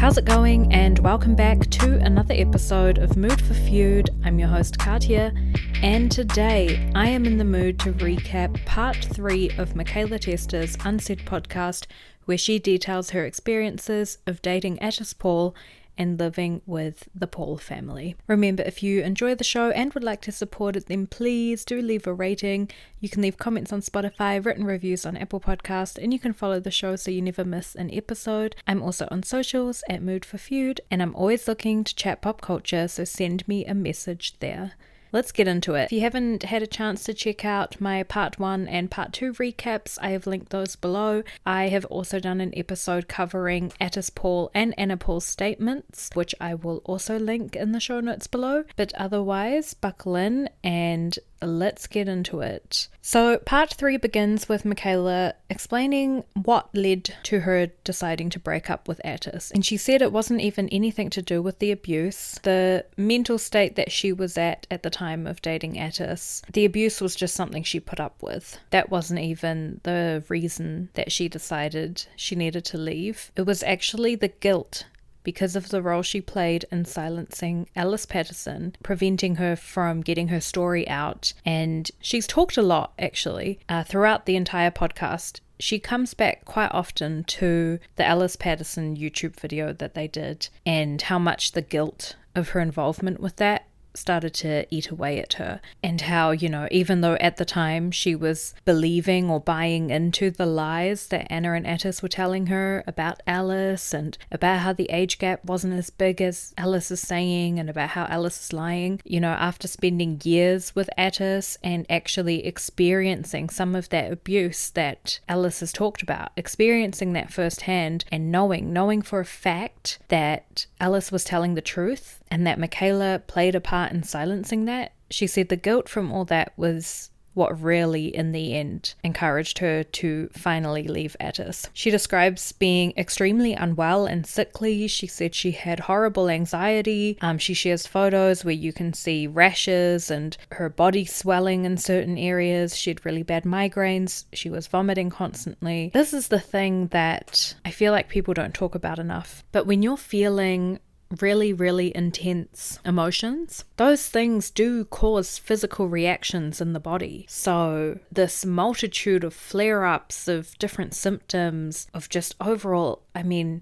How's it going? And welcome back to another episode of Mood for Feud. I'm your host Katia, and today I am in the mood to recap part 3 of Mikaela Testa's Unsaid podcast, where she details her experiences of dating Atis Paul and living with the Paul family. Remember, if you enjoy the show and would like to support it, then please do leave a rating. You can leave comments on Spotify, written reviews on Apple Podcast, and you can follow the show so you never miss an episode. I'm also on socials at Mood for Feud, and I'm always looking to chat pop culture, so send me a message there. Let's get into it. If you haven't had a chance to check out my part 1 and part 2 recaps, I have linked those below. I have also done an episode covering Atis Paul and Anna Paul's statements, which I will also link in the show notes below. But otherwise, buckle in and let's get into it. So part 3 begins with Mikaela explaining what led to her deciding to break up with Atis. And she said it wasn't even anything to do with the abuse. The mental state that she was at the time of dating Atis, the abuse was just something she put up with. That wasn't even the reason that she decided she needed to leave. It was actually the guilt because of the role she played in silencing Alice Patterson, preventing her from getting her story out. And she's talked a lot, actually, throughout the entire podcast. She comes back quite often to the Alice Patterson YouTube video that they did and how much the guilt of her involvement with that started to eat away at her, and how, even though at the time she was believing or buying into the lies that Anna and Atis were telling her about Alice and about how the age gap wasn't as big as Alice is saying and about how Alice is lying, after spending years with Atis and actually experiencing some of that abuse that Alice has talked about, experiencing that firsthand and knowing for a fact that Alice was telling the truth and that Mikaela played a part in silencing that, she said the guilt from all that was what really, in the end, encouraged her to finally leave Atis. She describes being extremely unwell and sickly. She said she had horrible anxiety. She shares photos where you can see rashes and her body swelling in certain areas. She had really bad migraines. She was vomiting constantly. This is the thing that I feel like people don't talk about enough. But when you're feeling really, really intense emotions, those things do cause physical reactions in the body. So this multitude of flare-ups of different symptoms of just overall,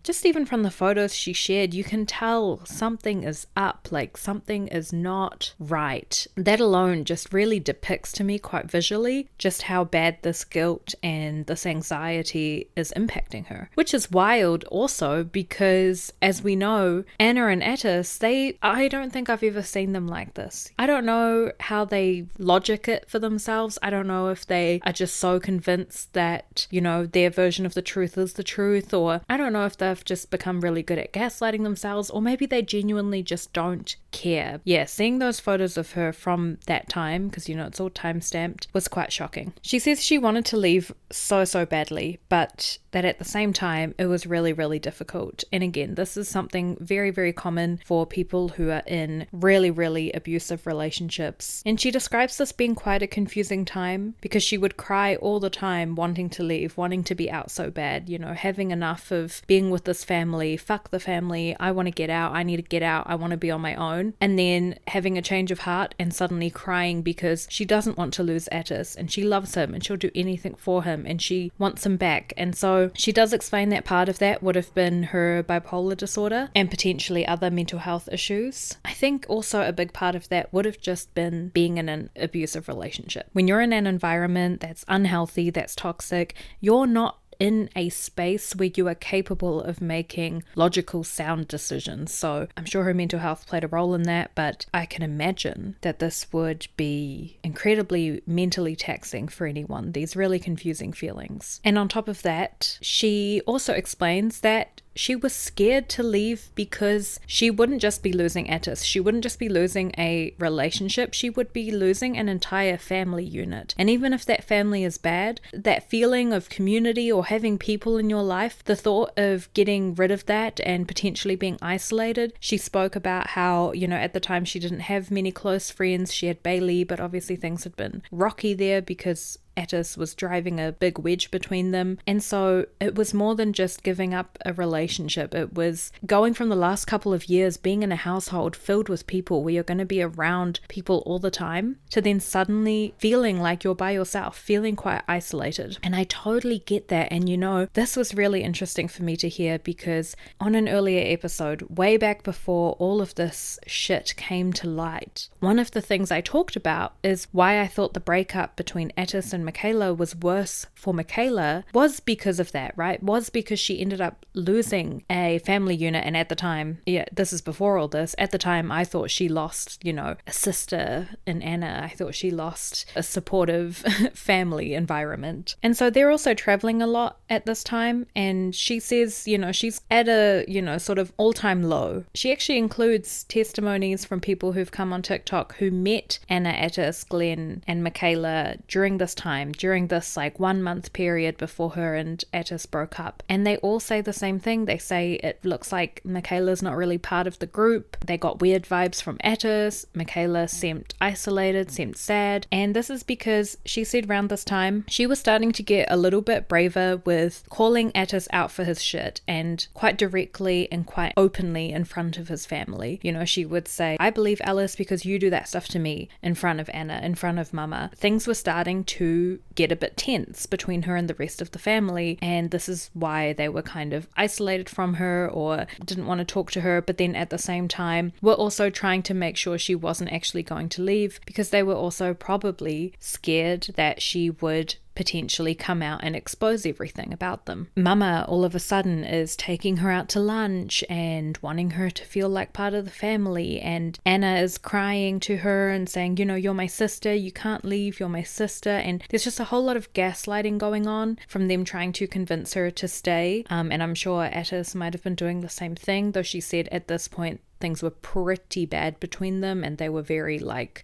just even from the photos she shared, you can tell something is up, like something is not right. That alone just really depicts to me quite visually just how bad this guilt and this anxiety is impacting her, which is wild also because, as we know, Anna and Atis, I don't think I've ever seen them like this. I don't know how they logic it for themselves. I don't know if they are just so convinced that, their version of the truth is the truth, or I don't know if they've just become really good at gaslighting themselves, or maybe they genuinely just don't care. Yeah, seeing those photos of her from that time, because it's all time-stamped, was quite shocking. She says she wanted to leave so badly, but that at the same time it was really, really difficult. And again, this is something very, very common for people who are in really, really abusive relationships. And she describes this being quite a confusing time because she would cry all the time wanting to leave, wanting to be out so bad, having enough of being with this family, fuck the family, I want to get out, I need to get out, I want to be on my own. And then having a change of heart and suddenly crying because she doesn't want to lose Atis and she loves him and she'll do anything for him and she wants him back. And so she does explain that part of that would have been her bipolar disorder and potentially other mental health issues. I think also a big part of that would have just been being in an abusive relationship. When you're in an environment that's unhealthy, that's toxic, you're not in a space where you are capable of making logical, sound decisions. So I'm sure her mental health played a role in that, but I can imagine that this would be incredibly mentally taxing for anyone, these really confusing feelings. And on top of that, she also explains that she was scared to leave because she wouldn't just be losing Atis. She wouldn't just be losing a relationship. She would be losing an entire family unit. And even if that family is bad, that feeling of community or having people in your life, the thought of getting rid of that and potentially being isolated. She spoke about how, at the time she didn't have many close friends. She had Bailey, but obviously things had been rocky there because Atis was driving a big wedge between them. And so it was more than just giving up a relationship. It was going from the last couple of years being in a household filled with people where you're going to be around people all the time, to then suddenly feeling like you're by yourself, feeling quite isolated. And I totally get that. And this was really interesting for me to hear, because on an earlier episode, way back before all of this shit came to light, one of the things I talked about is why I thought the breakup between Atis and Mikaela was worse for Mikaela was because of that, right? Was because she ended up losing a family unit. And at the time, this is before all this, at the time I thought she lost, a sister in Anna. I thought she lost a supportive family environment. And so they're also traveling a lot at this time. And she says, she's at a, sort of all-time low. She actually includes testimonies from people who've come on TikTok who met Anna, Atis, Glenn, and Mikaela during this time, during this like 1 month period before her and Atis broke up. And they all say the same thing. They say it looks like Mikaela's not really part of the group. They got weird vibes from Atis. Mikaela seemed isolated, seemed sad. And this is because she said around this time, she was starting to get a little bit braver with calling Atis out for his shit, and quite directly and quite openly in front of his family. She would say, I believe Alice because you do that stuff to me, in front of Anna, in front of Mama. Things were starting to get a bit tense between her and the rest of the family, and this is why they were kind of isolated from her or didn't want to talk to her, but then at the same time were also trying to make sure she wasn't actually going to leave, because they were also probably scared that she would potentially come out and expose everything about them. Mama all of a sudden is taking her out to lunch and wanting her to feel like part of the family, and Anna is crying to her and saying, you're my sister, you can't leave, you're my sister. And there's just a whole lot of gaslighting going on from them trying to convince her to stay, and I'm sure Atis might have been doing the same thing, though she said at this point things were pretty bad between them, and they were very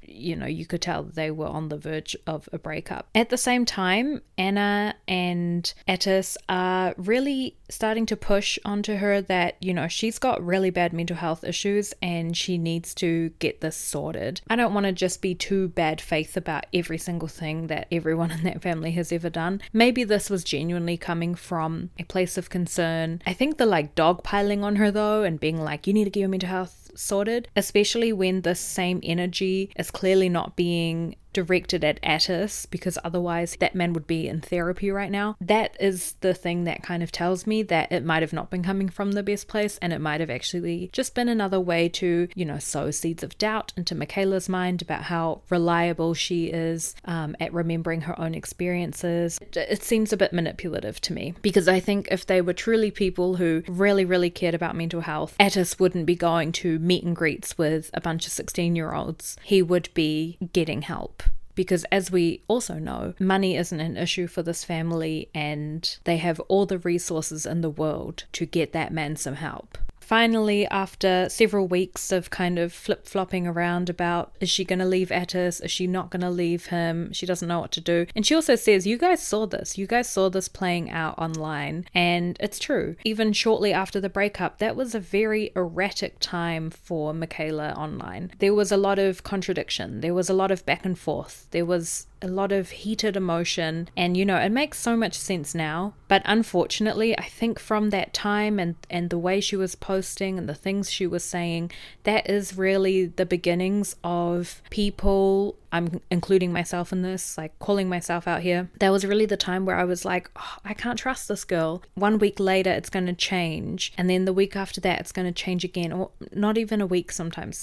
you could tell they were on the verge of a breakup. At the same time, Anna and Atis are really starting to push onto her that, she's got really bad mental health issues and she needs to get this sorted. I don't want to just be too bad faith about every single thing that everyone in that family has ever done. Maybe this was genuinely coming from a place of concern. I think the dogpiling on her though, and being like, you need to get your mental health sorted, especially when this same energy is clearly not being directed at Atis, because otherwise that man would be in therapy right now. That is the thing that kind of tells me that it might have not been coming from the best place, and it might have actually just been another way to, sow seeds of doubt into Mikaela's mind about how reliable she is at remembering her own experiences. It seems a bit manipulative to me, because I think if they were truly people who really, really cared about mental health, Atis wouldn't be going to meet and greets with a bunch of 16-year-olds. He would be getting help. Because as we also know, money isn't an issue for this family, and they have all the resources in the world to get that man some help. Finally, after several weeks of kind of flip-flopping around about, is she going to leave Atis? Is she not going to leave him? She doesn't know what to do. And she also says, you guys saw this playing out online. And it's true. Even shortly after the breakup, that was a very erratic time for Mikaela online. There was a lot of contradiction. There was a lot of back and forth. There was a lot of heated emotion, and it makes so much sense now, but unfortunately I think from that time and the way she was posting and the things she was saying, that is really the beginnings of people, I'm including myself in this, calling myself out here. That was really the time where I was like, I can't trust this girl. 1 week later it's going to change, and then the week after that it's going to change again, or not even a week sometimes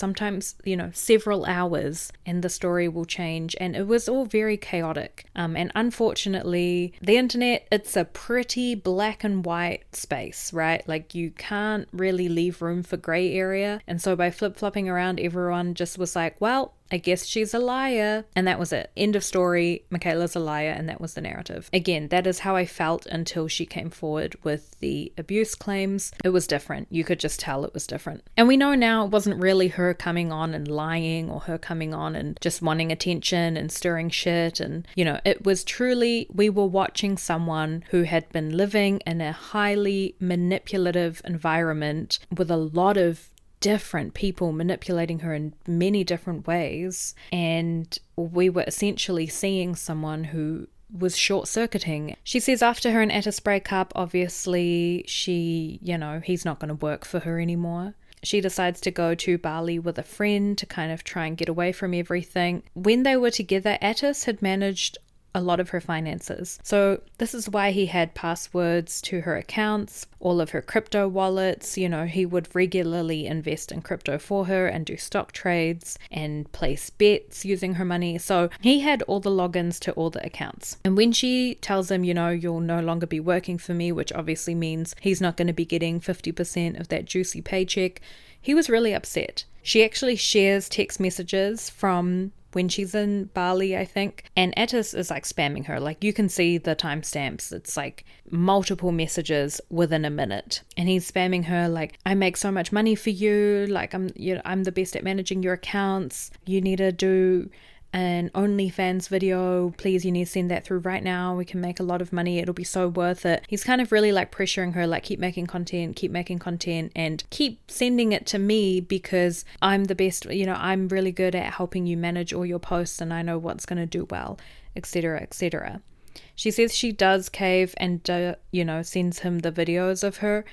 several hours, and the story will change. And it was all very chaotic, and unfortunately the internet, it's a pretty black and white space, right? You can't really leave room for gray area, and so by flip-flopping around, everyone just was like, well, I guess she's a liar. And that was it. End of story. Mikaela's a liar, and that was the narrative. Again, that is how I felt until she came forward with the abuse claims. It was different. You could just tell it was different. And we know now it wasn't really her coming on and lying, or her coming on and just wanting attention and stirring shit. And, it was truly, we were watching someone who had been living in a highly manipulative environment with a lot of different people manipulating her in many different ways, and we were essentially seeing someone who was short-circuiting. She says after her and Atis break up, obviously he's not going to work for her anymore. She decides to go to Bali with a friend to kind of try and get away from everything. When they were together, Atis had managed a lot of her finances. So this is why he had passwords to her accounts, all of her crypto wallets. He would regularly invest in crypto for her and do stock trades and place bets using her money. So he had all the logins to all the accounts. And when she tells him, you'll no longer be working for me, which obviously means he's not going to be getting 50% of that juicy paycheck, he was really upset. She actually shares text messages from when she's in Bali, I think, and Atis is like spamming her. Like, you can see the timestamps. It's like multiple messages within a minute, and he's spamming her like, I make so much money for you, like I'm the best at managing your accounts, you need to do an OnlyFans video, please, you need to send that through right now, we can make a lot of money, it'll be so worth it. He's kind of really like pressuring her, like, keep making content and keep sending it to me because I'm the best, I'm really good at helping you manage all your posts and I know what's going to do well, etc, etc. She says she does cave and sends him the videos of her.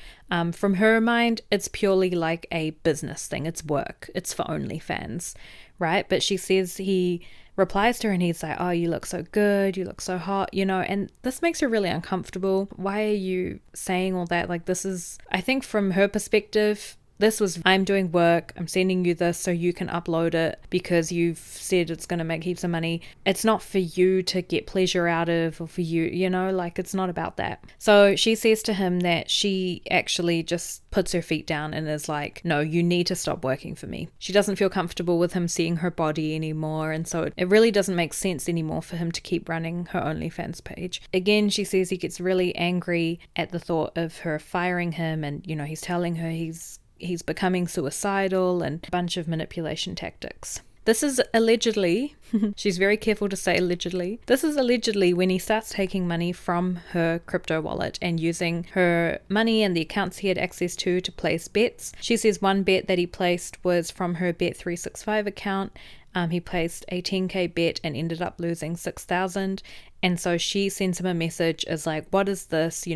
From her mind, it's purely like a business thing, it's work, it's for OnlyFans, right? But she says he replies to her and he's like, oh, you look so good, you look so hot, and this makes her really uncomfortable. Why are you saying all that? Like, this is, I think from her perspective, this was, I'm doing work, I'm sending you this so you can upload it because you've said it's going to make heaps of money. It's not for you to get pleasure out of, or for you, like, it's not about that. So she says to him that she actually just puts her feet down and is like, no, you need to stop working for me. She doesn't feel comfortable with him seeing her body anymore, and so it really doesn't make sense anymore for him to keep running her OnlyFans page. Again, she says he gets really angry at the thought of her firing him, and he's telling her he's becoming suicidal and a bunch of manipulation tactics. This is allegedly, she's very careful to say allegedly, this is allegedly when he starts taking money from her crypto wallet and using her money and the accounts he had access to place bets. She says one bet that he placed was from her Bet365 account. He placed a 10k bet and ended up losing 6,000. And so she sends him a message as like, what is this?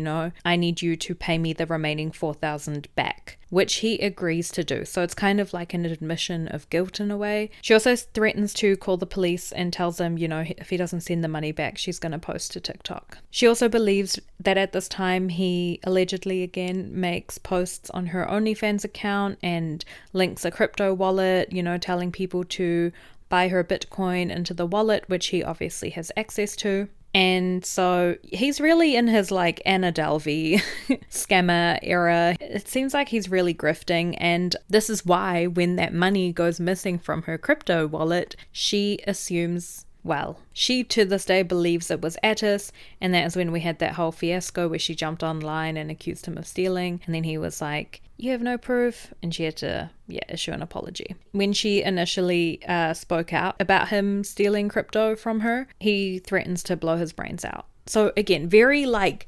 I need you to pay me the remaining 4,000 back, which he agrees to do. So it's kind of like an admission of guilt in a way. She also threatens to call the police and tells him, if he doesn't send the money back, she's going to post to TikTok. She also believes that at this time he allegedly again makes posts on her OnlyFans account and links a crypto wallet, telling people to buy her Bitcoin into the wallet, which he obviously has access to. And so he's really in his like Anna Delvey scammer era. It seems like he's really grifting, and this is why when that money goes missing from her crypto wallet, she assumes, well, she to this day believes it was Atis, and that is when we had that whole fiasco where she jumped online and accused him of stealing, and then he was like, you have no proof, and she had to issue an apology. When she initially spoke out about him stealing crypto from her, he threatens to blow his brains out. So again, very like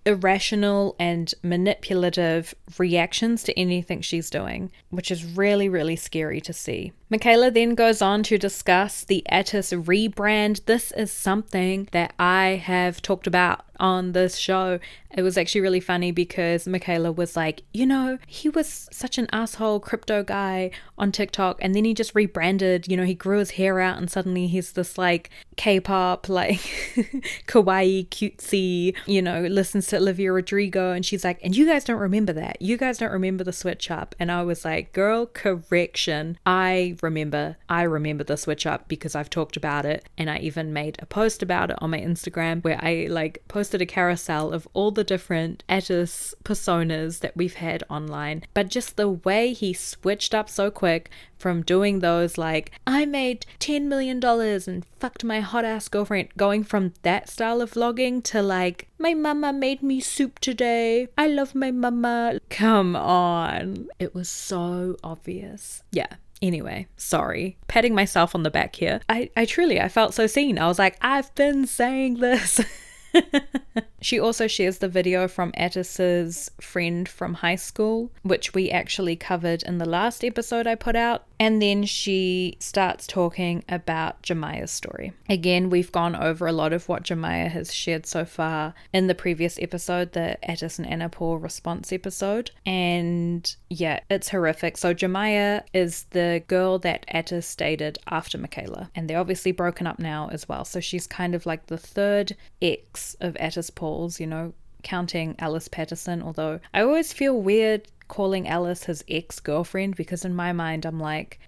irrational and manipulative reactions to anything she's doing, which is really, really scary to see. Mikaela then goes on to discuss the Atis rebrand. This is something that I have talked about on this show. It was actually really funny because Mikaela was like, he was such an asshole crypto guy on TikTok, and then he just rebranded, he grew his hair out and suddenly he's this like K-pop, like kawaii, cutesy, listens to Olivia Rodrigo. And she's like, and you guys don't remember that. You guys don't remember the switch up. And I was like, girl, correction. I remember the switch up because I've talked about it, and I even made a post about it on my Instagram where I like posted a carousel of all the different Atis personas that we've had online. But just the way he switched up so quick from doing those like, I made $10 million and fucked my hot ass girlfriend, going from that style of vlogging to like, my mama made me soup today, I love my mama. Come on. It was so obvious. Yeah. Anyway, sorry. Patting myself on the back here. I truly felt so seen. I was like, I've been saying this. She also shares the video from Atis's friend from high school, which we actually covered in the last episode I put out. And then she starts talking about Jjemmya's story. Again, we've gone over a lot of what Jjemmya has shared so far in the previous episode, the Atis and Anna Paul response episode. And yeah, it's horrific. So Jjemmya is the girl that Atis dated after Mikaela. And they're obviously broken up now as well. So she's kind of like the third ex of Atis Paul's, you know, counting Alice Patterson. Although I always feel weird calling Alice his ex-girlfriend, because in my mind I'm like,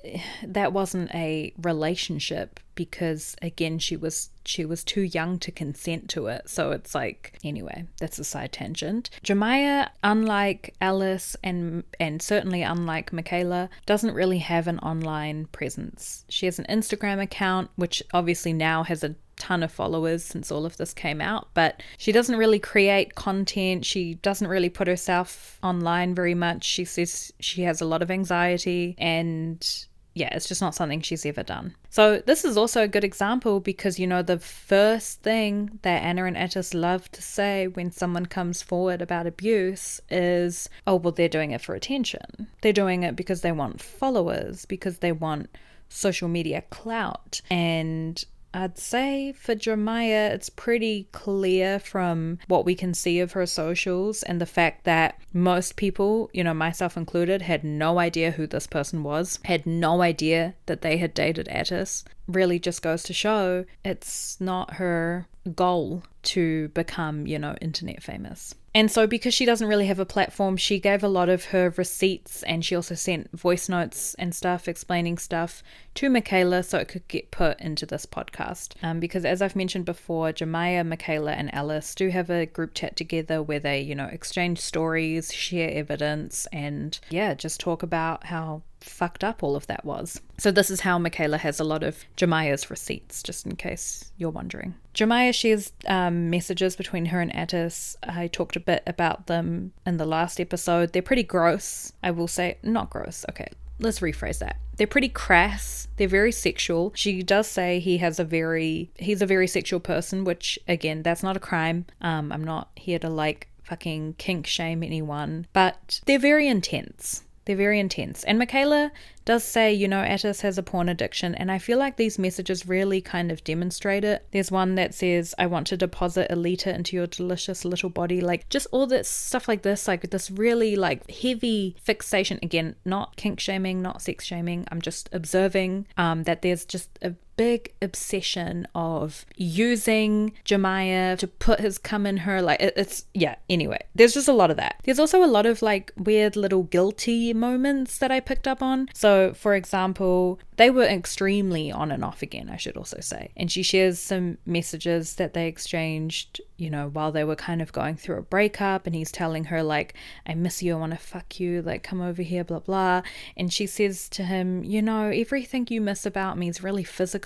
that wasn't a relationship, because again she was too young to consent to it. So it's like, anyway, that's a side tangent. Jjemmya, unlike Alice and certainly unlike Mikaela, doesn't really have an online presence. She has an Instagram account, which obviously now has a ton of followers since all of this came out, but she doesn't really create content. She doesn't really put herself online very much. She says she has a lot of anxiety, and yeah, it's just not something she's ever done. So this is also a good example, because, you know, the first thing that Anna and Atis love to say when someone comes forward about abuse is, oh, well, they're doing it for attention. They're doing it because they want followers, because they want social media clout. And I'd say for Jjemmya, it's pretty clear from what we can see of her socials and the fact that most people, you know, myself included, had no idea who this person was, had no idea that they had dated Atis. Really just goes to show it's not her goal to become, you know, internet famous. And so because she doesn't really have a platform, she gave a lot of her receipts, and she also sent voice notes and stuff explaining stuff to Mikaela so it could get put into this podcast. Because as I've mentioned before, Jjemmya, Mikaela and Alice do have a group chat together where they, you know, exchange stories, share evidence, and yeah, just talk about how fucked up all of that was. So this is how Mikaela has a lot of Jjemmya's receipts, just in case you're wondering. Jjemmya shares messages between her and Atis. I talked a bit about them in the last episode. They're pretty gross. I will say, not gross. Okay, let's rephrase that. They're pretty crass. They're very sexual. She does say he's a very sexual person, which again, that's not a crime. I'm not here to like fucking kink shame anyone, but they're very intense. They're very intense. And Mikaela does say, you know, Atis has a porn addiction, and I feel like these messages really kind of demonstrate it. There's one that says, I want to deposit a liter into your delicious little body. Like, just all this stuff like this really like heavy fixation. Again, not kink shaming, not sex shaming. I'm just observing that there's just a big obsession of using Jjemmya to put his cum in her. Like, it's yeah, anyway, there's just a lot of that. There's also a lot of like weird little guilty moments that I picked up on. So for example, they were extremely on and off again, I should also say. And she shares some messages that they exchanged, you know, while they were kind of going through a breakup, and he's telling her like, I miss you, I want to fuck you, like come over here, blah blah. And she says to him, you know, everything you miss about me is really physical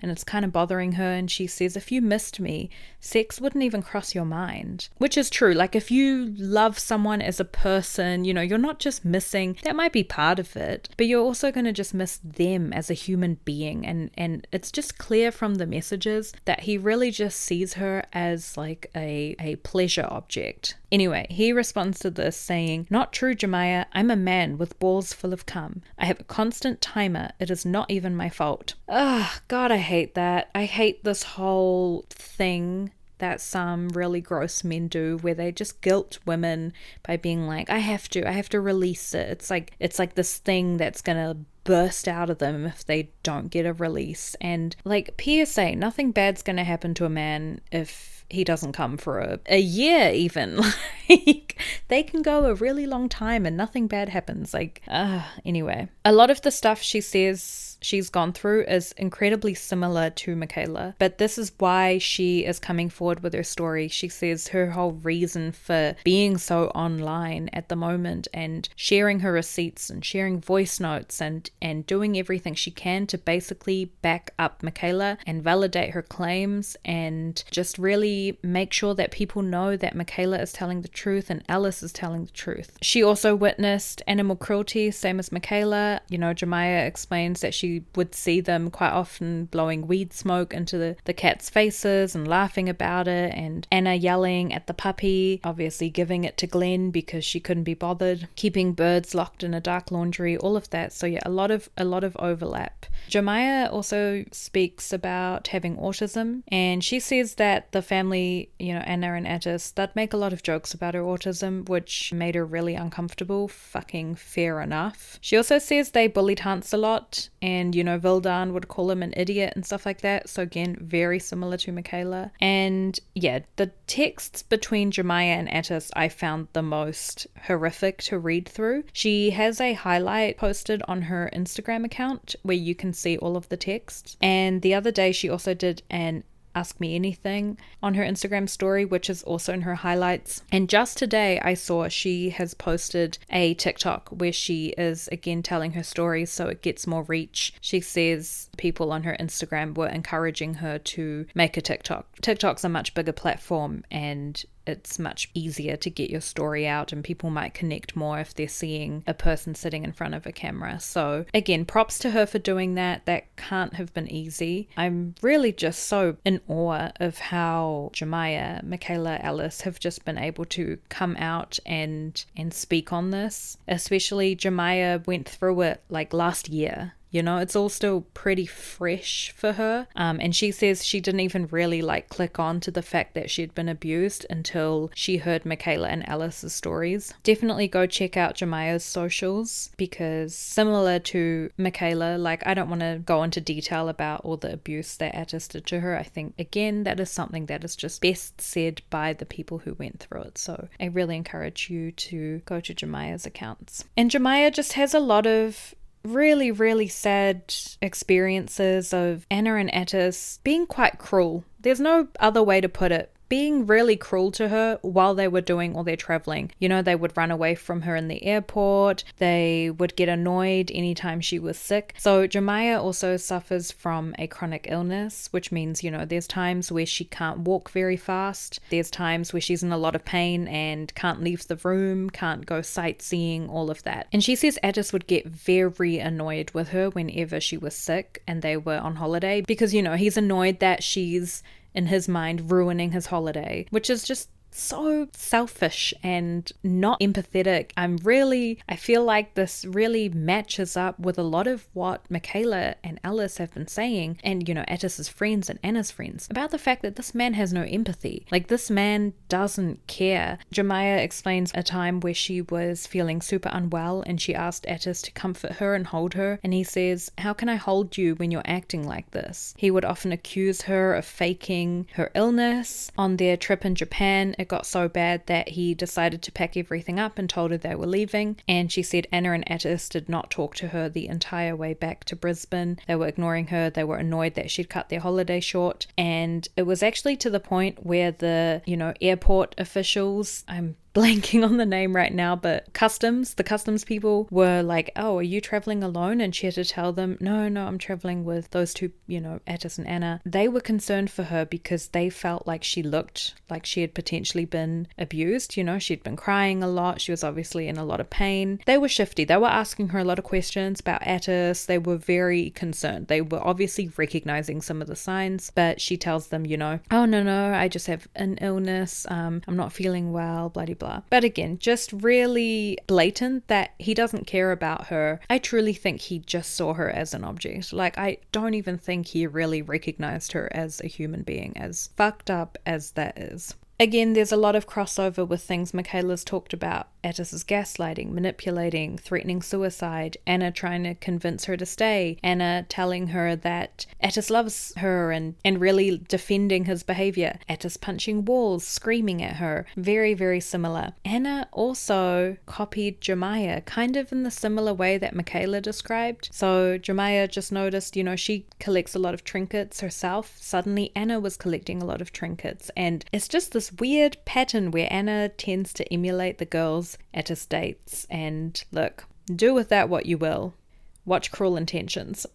and it's kind of bothering her. And she says, if you missed me, sex wouldn't even cross your mind. Which is true. Like, if you love someone as a person, you know, you're not just missing, that might be part of it, but you're also going to just miss them as a human being. And it's just clear from the messages that he really just sees her as like a pleasure object. Anyway, he responds to this saying, not true, Jjemmya. I'm a man with balls full of cum. I have a constant timer. It is not even my fault. Oh, God, I hate that. I hate this whole thing that some really gross men do, where they just guilt women by being like, I have to release it. It's like this thing that's gonna burst out of them if they don't get a release. And like, PSA, nothing bad's gonna happen to a man if he doesn't come for a year even. Like, they can go a really long time and nothing bad happens. Like, anyway, a lot of the stuff she says she's gone through is incredibly similar to Mikaela, but this is why she is coming forward with her story. She says her whole reason for being so online at the moment and sharing her receipts and sharing voice notes and doing everything she can to basically back up Mikaela and validate her claims and just really make sure that people know that Mikaela is telling the truth and Alice is telling the truth. She also witnessed animal cruelty, same as Mikaela. You know, Jjemmya explains that she she would see them quite often blowing weed smoke into the cats' faces and laughing about it, and Anna yelling at the puppy, obviously giving it to Glenn because she couldn't be bothered, keeping birds locked in a dark laundry, all of that. So yeah, a lot of overlap. Jjemmya also speaks about having autism, and she says that the family, Anna and Atis, they'd make a lot of jokes about her autism, which made her really uncomfortable. Fucking fair enough. She also says they bullied Hans a lot, and Vildan would call him an idiot and stuff like that. So again, very similar to Mikaela. And yeah, the texts between Jjemmya and Atis I found the most horrific to read through. She has a highlight posted on her Instagram account where you can see all of the text. And the other day she also did an Ask Me Anything on her Instagram story, which is also in her highlights. And just today I saw she has posted a TikTok where she is again telling her story so it gets more reach. She says people on her Instagram were encouraging her to make a TikTok. TikTok's a much bigger platform and it's much easier to get your story out, and people might connect more if they're seeing a person sitting in front of a camera. So again, props to her for doing that. That can't have been easy. I'm really just so in awe of how Jjemmya, Mikaela, Alice have just been able to come out and speak on this. Especially Jjemmya went through it like last year. It's all still pretty fresh for her. And she says she didn't even really click on to the fact that she'd been abused until she heard Mikaela and Alice's stories. Definitely go check out Jemmya's socials, because similar to Mikaela, I don't want to go into detail about all the abuse that Atis did to her. I think, again, that is something that is just best said by the people who went through it. So I really encourage you to go to Jemmya's accounts. And Jjemmya just has a lot of really, really sad experiences of Anna and Atis being quite cruel. There's no other way to put it. Being really cruel to her while they were doing all their traveling. They would run away from her in the airport. They would get annoyed anytime she was sick. So Jjemmya also suffers from a chronic illness, which means, there's times where she can't walk very fast. There's times where she's in a lot of pain and can't leave the room, can't go sightseeing, all of that. And she says Atis would get very annoyed with her whenever she was sick and they were on holiday because, he's annoyed that she's, in his mind, ruining his holiday, which is just so selfish and not empathetic. I feel like this really matches up with a lot of what Mikaela and Alice have been saying, and Atis's friends and Anna's friends, about the fact that this man has no empathy. This man doesn't care. Jjemmya explains a time where she was feeling super unwell and she asked Atis to comfort her and hold her, and he says, "How can I hold you when you're acting like this?" He would often accuse her of faking her illness. On their trip in Japan, it got so bad that he decided to pack everything up and told her they were leaving. And she said Anna and Atis did not talk to her the entire way back to Brisbane. They were ignoring her. They were annoyed that she'd cut their holiday short. And it was actually to the point where the, airport officials, I'm blanking on the name right now, but the customs people were like, "Oh, are you traveling alone?" And she had to tell them, no, I'm traveling with those two, Atis and Anna. They were concerned for her because they felt like she looked like she had potentially been abused. She'd been crying a lot. She was obviously in a lot of pain. They were shifty. They were asking her a lot of questions about Atis. They were very concerned. They were obviously recognizing some of the signs, but she tells them, "Oh, no, I just have an illness. I'm not feeling well, blah, blah, blah." But again, just really blatant that he doesn't care about her. I truly think he just saw her as an object. I don't even think he really recognized her as a human being, as fucked up as that is. Again, there's a lot of crossover with things Mikaela's talked about. Atis's gaslighting, manipulating, threatening suicide, Anna trying to convince her to stay, Anna telling her that Atis loves her and really defending his behavior, Atis punching walls, screaming at her. Very, very similar. Anna also copied Jjemmya, kind of in the similar way that Mikaela described. So Jjemmya just noticed, she collects a lot of trinkets herself. Suddenly Anna was collecting a lot of trinkets, and it's just this weird pattern where Anna tends to emulate the girls at his dates, and look, do with that what you will. Watch Cruel Intentions.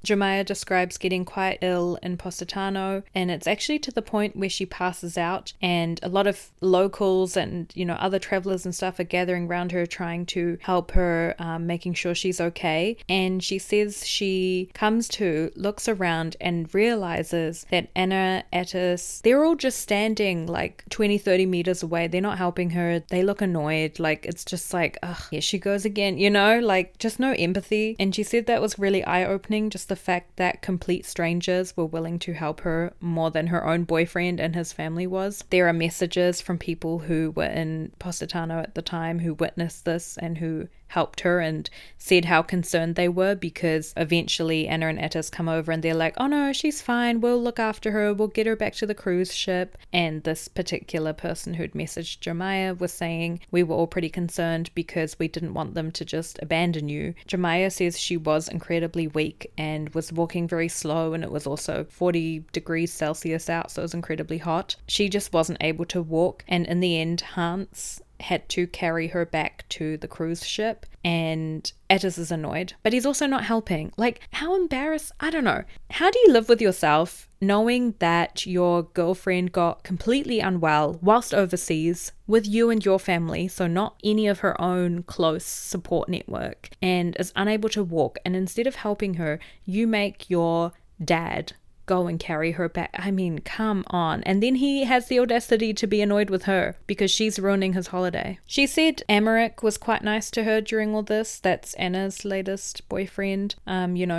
Jjemmya describes getting quite ill in Positano, and it's actually to the point where she passes out, and a lot of locals and, other travelers and stuff are gathering around her trying to help her, making sure she's okay. And she says she comes to, looks around, and realizes that Anna, Atis, they're all just standing like 20-30 meters away. They're not helping her. They look annoyed. Like, it's just like, ugh, here she goes again, like just no empathy. And she said that was really eye-opening, just the fact that complete strangers were willing to help her more than her own boyfriend and his family was. There are messages from people who were in Positano at the time who witnessed this and who helped her and said how concerned they were, because eventually Anna and Atis come over and they're like, oh no, she's fine, we'll look after her, we'll get her back to the cruise ship. And this particular person who'd messaged Jjemmya was saying, we were all pretty concerned because we didn't want them to just abandon you. Jjemmya says she was incredibly weak and was walking very slow, and it was also 40 degrees Celsius out, so it was incredibly hot. She just wasn't able to walk, and in the end Hans had to carry her back to the cruise ship, and Atis is annoyed, but he's also not helping. Like, how embarrassed? I don't know. How do you live with yourself knowing that your girlfriend got completely unwell whilst overseas with you and your family, so not any of her own close support network, and is unable to walk, and instead of helping her, you make your dad go and carry her back? I mean, come on. And then he has the audacity to be annoyed with her because she's ruining his holiday. She said Emmerich was quite nice to her during all this. That's Anna's latest boyfriend.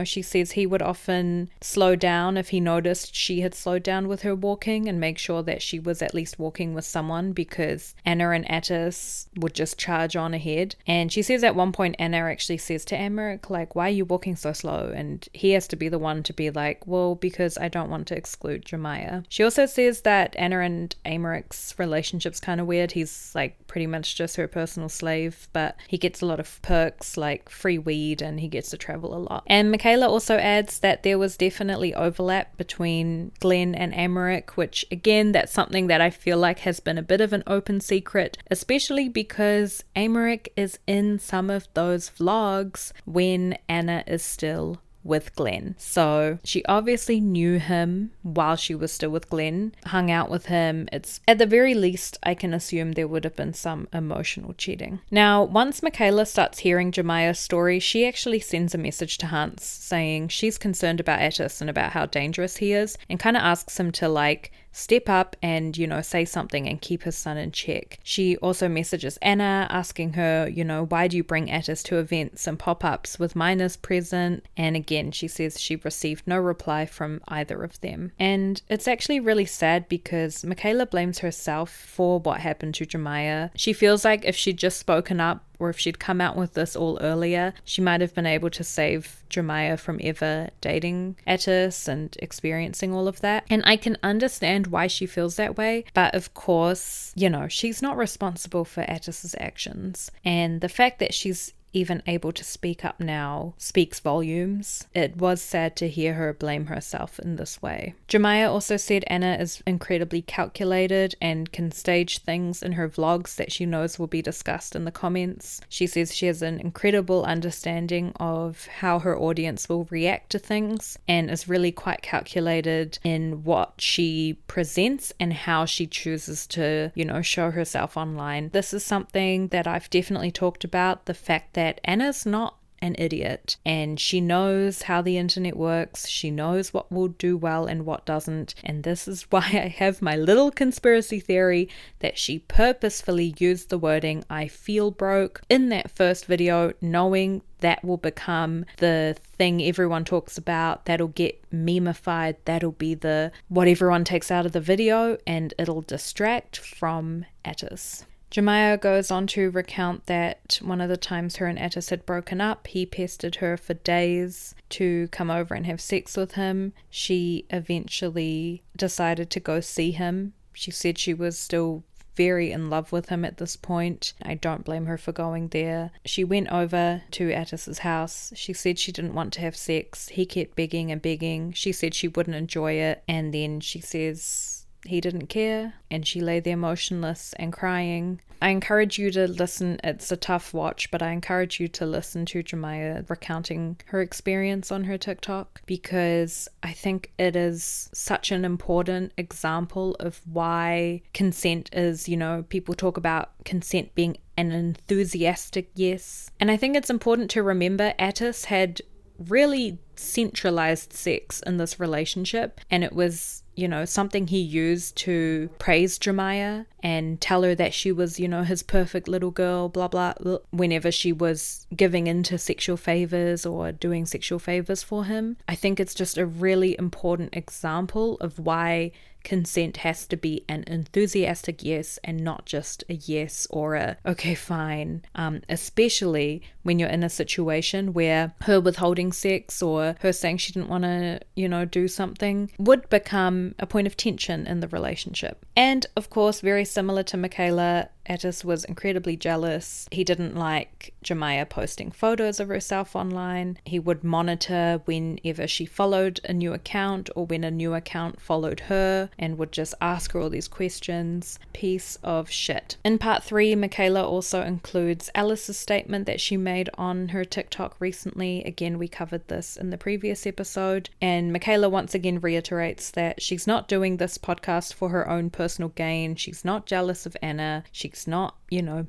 She says he would often slow down if he noticed she had slowed down with her walking, and make sure that she was at least walking with someone, because Anna and Atis would just charge on ahead. And she says at one point Anna actually says to Emmerich, like, why are you walking so slow? And he has to be the one to be like, well, because I don't want to exclude Jjemmya. She also says that Anna and Emmerich's relationship's kind of weird. He's like pretty much just her personal slave, but he gets a lot of perks like free weed, and he gets to travel a lot. And Mikaela also adds that there was definitely overlap between Glenn and Emmerich, which again, that's something that I feel like has been a bit of an open secret, especially because Emmerich is in some of those vlogs when Anna is still with Glenn. So she obviously knew him while she was still with Glenn, hung out with him. It's at the very least, I can assume there would have been some emotional cheating. Now, once Mikaela starts hearing Jjemmya's story, she actually sends a message to Hans saying she's concerned about Atis and about how dangerous he is, and kind of asks him to like step up and, say something and keep his son in check. She also messages Anna asking her, why do you bring Atis to events and pop-ups with minors present? And again, she says she received no reply from either of them. And it's actually really sad because Mikaela blames herself for what happened to Jjemmya. She feels like if she'd just spoken up, or if she'd come out with this all earlier, she might have been able to save Jjemmya from ever dating Atis and experiencing all of that. And I can understand why she feels that way, but of course, she's not responsible for Atis's actions. And the fact that she's even able to speak up now speaks volumes. It was sad to hear her blame herself in this way. Jjemmya also said Anna is incredibly calculated and can stage things in her vlogs that she knows will be discussed in the comments. She says she has an incredible understanding of how her audience will react to things, and is really quite calculated in what she presents and how she chooses to, show herself online. This is something that I've definitely talked about, the fact that Anna's not an idiot, and she knows how the internet works. She knows what will do well and what doesn't, and this is why I have my little conspiracy theory that she purposefully used the wording "I feel broke" in that first video, knowing that will become the thing everyone talks about, that'll get memeified, that'll be the what everyone takes out of the video, and it'll distract from Atis. Jjemmya goes on to recount that one of the times her and Atis had broken up, he pestered her for days to come over and have sex with him. She eventually decided to go see him. She said she was still very in love with him at this point. I don't blame her for going there. She went over to Atis's house. She said she didn't want to have sex. He kept begging and begging. She said she wouldn't enjoy it. And then she says he didn't care, and she lay there motionless and crying. I encourage you to listen. It's a tough watch, but I encourage you to listen to Jjemmya recounting her experience on her TikTok, because I think it is such an important example of why consent is, people talk about consent being an enthusiastic yes. And I think it's important to remember Atis had really centralized sex in this relationship, and it was something he used to praise Jjemmya and tell her that she was his perfect little girl, blah blah, whenever she was giving into sexual favors or doing sexual favors for him. I think it's just a really important example of why consent has to be an enthusiastic yes and not just a yes or a okay fine, especially when you're in a situation where her withholding sex or her saying she didn't want to do something would become a point of tension in the relationship. And of course, very similar to Mikaela, Atis was incredibly jealous. He didn't like Jjemmya posting photos of herself online. He would monitor whenever she followed a new account or when a new account followed her, and would just ask her all these questions. Piece of shit. In part 3, Mikaela also includes Alice's statement that she made on her TikTok recently. Again, we covered this in the previous episode, and Mikaela once again reiterates that she's not doing this podcast for her own personal gain. She's not jealous of Anna. She's not,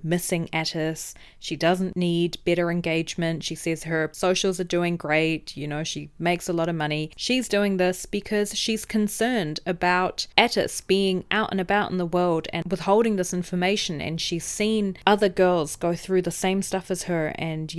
missing Atis. She doesn't need better engagement. She says her socials are doing great. She makes a lot of money. She's doing this because she's concerned about Atis being out and about in the world and withholding this information. And she's seen other girls go through the same stuff as her. And,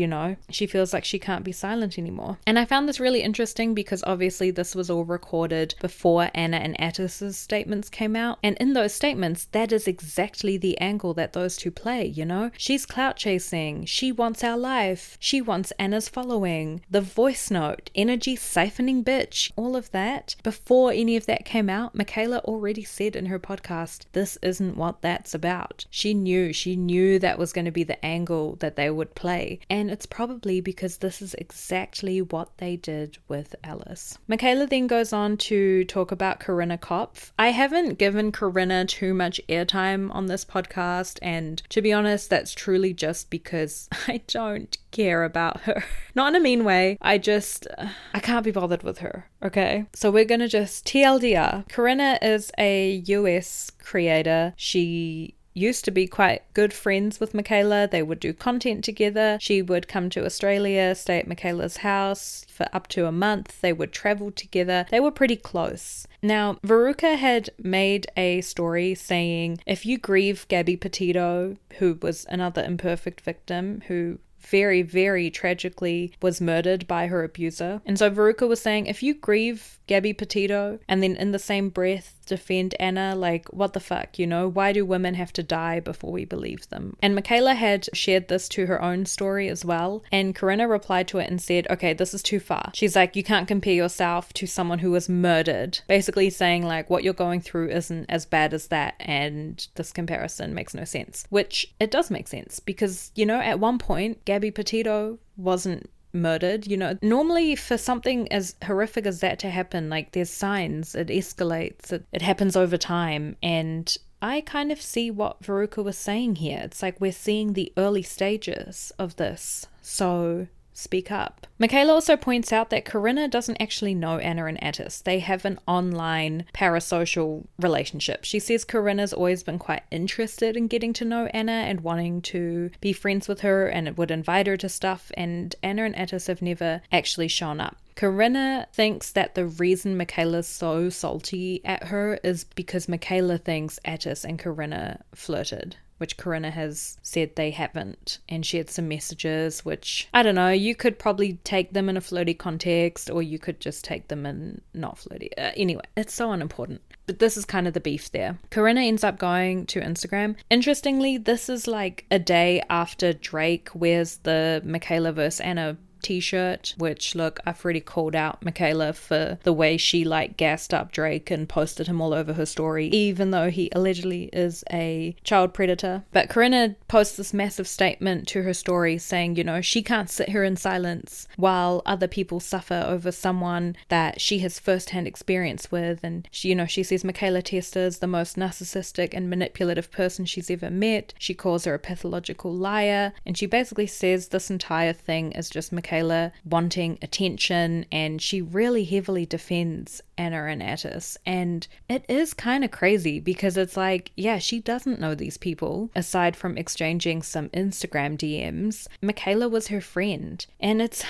she feels like she can't be silent anymore. And I found this really interesting because obviously this was all recorded before Anna and Atis's statements came out. And in those statements, that is exactly the angle that those two play. She's clout chasing, she wants our life, she wants Anna's following, the voice note, energy siphoning bitch, all of that. Before any of that came out, Mikaela already said in her podcast, this isn't what that's about. She knew that was going to be the angle that they would play, and it's probably because this is exactly what they did with Alice. Mikaela then goes on to talk about Corinna Kopf. I haven't given Corinna too much airtime on this podcast, and to be honest, that's truly just because I don't care about her. Not in a mean way, I can't be bothered with her, okay? So we're gonna just TLDR. Corinna is a US creator. She used to be quite good friends with Mikaela. They would do content together. She would come to Australia, stay at Mikaela's house for up to a month. They would travel together. They were pretty close. Now, Veruca had made a story saying, if you grieve Gabby Petito, who was another imperfect victim who very, very tragically was murdered by her abuser. And so Veruca was saying, if you grieve Gabby Petito and then in the same breath defend Anna, like, what the fuck, why do women have to die before we believe them? And Mikaela had shared this to her own story as well, and Corinna replied to it and said, okay, this is too far. She's like, you can't compare yourself to someone who was murdered, basically saying like what you're going through isn't as bad as that, and this comparison makes no sense, which it does make sense because at one point Gabby Petito wasn't murdered. Normally for something as horrific as that to happen, like, there's signs, it escalates, it happens over time. And I kind of see what Veruca was saying here. It's like we're seeing the early stages of this, so speak up. Mikaela also points out that Corinna doesn't actually know Anna and Atis. They have an online parasocial relationship. She says Corinna's always been quite interested in getting to know Anna and wanting to be friends with her, and it would invite her to stuff, and Anna and Atis have never actually shown up. Corinna thinks that the reason Mikaela's so salty at her is because Mikaela thinks Atis and Corinna flirted, which Corinna has said they haven't, and shared some messages, which, I don't know, you could probably take them in a flirty context, or you could just take them in not flirty. Anyway, it's so unimportant. But this is kind of the beef there. Corinna ends up going to Instagram. Interestingly, this is like a day after Drake wears the Mikaela vs. Anna t-shirt, which, look, I've already called out Mikaela for the way she like gassed up Drake and posted him all over her story, even though he allegedly is a child predator. But Corinna posts this massive statement to her story saying, you know, she can't sit here in silence while other people suffer over someone that she has first-hand experience with. And she, you know, she says Mikaela Testa is the most narcissistic and manipulative person she's ever met. She calls her a pathological liar, and she basically says this entire thing is just Mikaela wanting attention, and she really heavily defends Anna and Atis. And it is kind of crazy because it's like, yeah, she doesn't know these people aside from exchanging some Instagram DMs. Mikaela was her friend, and it's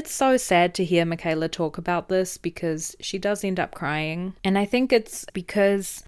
so sad to hear Mikaela talk about this because she does end up crying. And I think it's because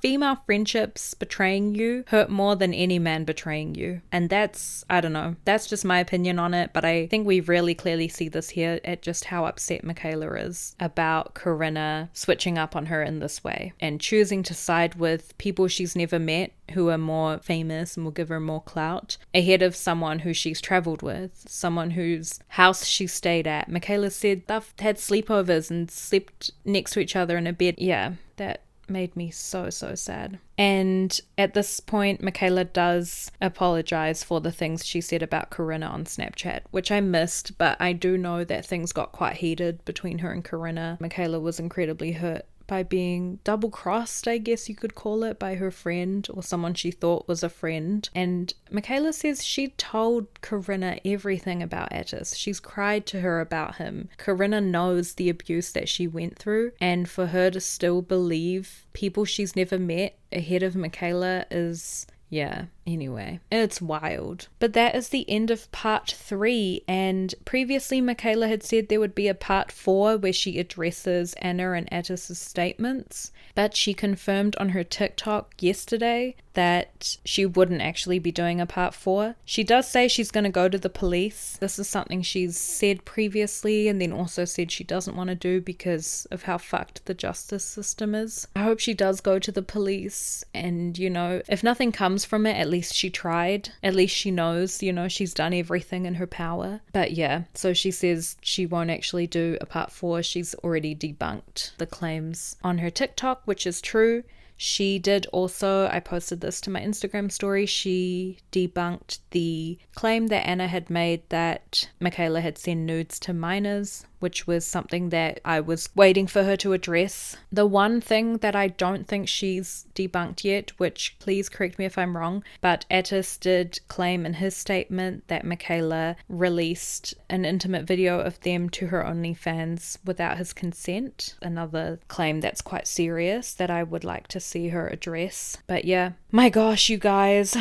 female friendships betraying you hurt more than any man betraying you. And that's, I don't know, that's just my opinion on it, but I think we really clearly see this here at just how upset Mikaela is about Corinna switching up on her in this way and choosing to side with people she's never met who are more famous and will give her more clout ahead of someone who she's traveled with, someone whose house she stayed at. Mikaela said they've had sleepovers and slept next to each other in a bed. Yeah, that made me so sad. And at this point, Mikaela does apologize for the things she said about Corinna on Snapchat, which I missed, but I do know that things got quite heated between her and Corinna. Mikaela was incredibly hurt by being double-crossed, I guess you could call it, by her friend or someone she thought was a friend. And Mikaela says she told Corinna everything about Atis. She's cried to her about him. Corinna knows the abuse that she went through, and for her to still believe people she's never met ahead of Mikaela is... yeah, anyway, it's wild. But that is the end of part 3, and previously Mikaela had said there would be a part 4 where she addresses Anna and Atis' statements, but she confirmed on her TikTok yesterday that she wouldn't actually be doing a part 4. She does say she's going to go to the police. This is something she's said previously and then also said she doesn't want to do because of how fucked the justice system is. I hope she does go to the police, and, you know, if nothing comes from it, at least she tried. At least she knows, you know, she's done everything in her power. But yeah, so she says she won't actually do a part 4. She's already debunked the claims on her TikTok, which is true. She did also, I posted this to my Instagram story, she debunked the claim that Anna had made that Mikaela had sent nudes to minors, which was something that I was waiting for her to address. The one thing that I don't think she's debunked yet, which please correct me if I'm wrong, but Atis did claim in his statement that Mikaela released an intimate video of them to her OnlyFans without his consent. Another claim that's quite serious that I would like to see her address. But yeah, my gosh, you guys.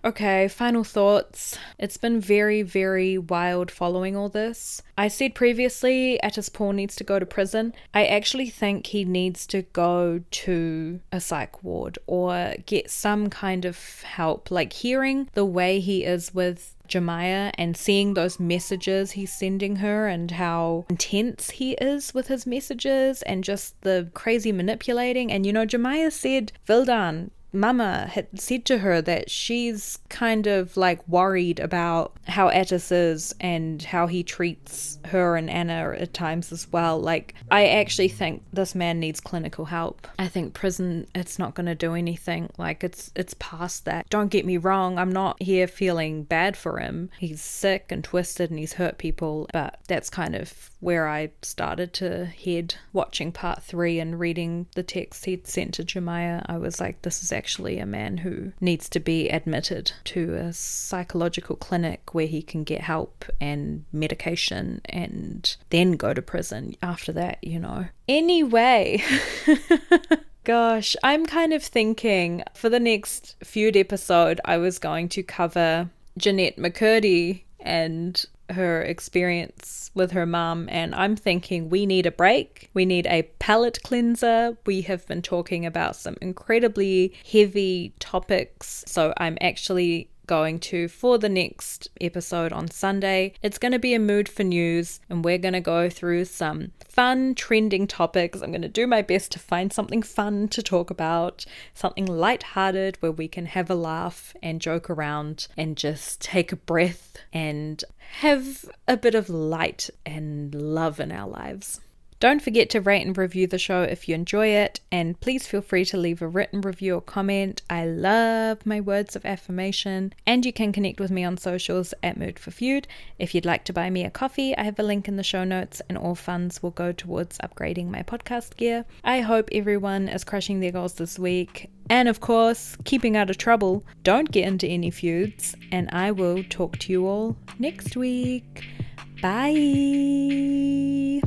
Okay, final thoughts. It's been very, very wild following all this. I said previously Atis Paul needs to go to prison. I actually think he needs to go to a psych ward or get some kind of help. Like, hearing the way he is with Jjemmya and seeing those messages he's sending her and how intense he is with his messages and just the crazy manipulating. And, you know, Jjemmya said, Vildan, Mama had said to her that she's kind of like worried about how Atis is and how he treats her and Anna at times as well. Like, I actually think this man needs clinical help. I think prison, it's not going to do anything. Like, it's past that. Don't get me wrong, I'm not here feeling bad for him. He's sick and twisted and he's hurt people, but that's kind of where I started to head watching part 3 and reading the text he'd sent to Jjemmya. I was like, this is actually a man who needs to be admitted to a psychological clinic where he can get help and medication and then go to prison after that, you know. Anyway, gosh, I'm kind of thinking for the next feud episode I was going to cover Jeanette McCurdy and her experience with her mum, and I'm thinking we need a break. We need a palate cleanser. We have been talking about some incredibly heavy topics, so I'm actually going to for the next episode on Sunday. It's going to be a mood for news, and we're going to go through some fun trending topics. I'm going to do my best to find something fun to talk about, something lighthearted where we can have a laugh and joke around and just take a breath and have a bit of light and love in our lives. Don't forget to rate and review the show if you enjoy it, and please feel free to leave a written review or comment. I love my words of affirmation, and you can connect with me on socials at Mood for Feud. If you'd like to buy me a coffee, I have a link in the show notes, and all funds will go towards upgrading my podcast gear. I hope everyone is crushing their goals this week, and of course, keeping out of trouble. Don't get into any feuds, and I will talk to you all next week. Bye!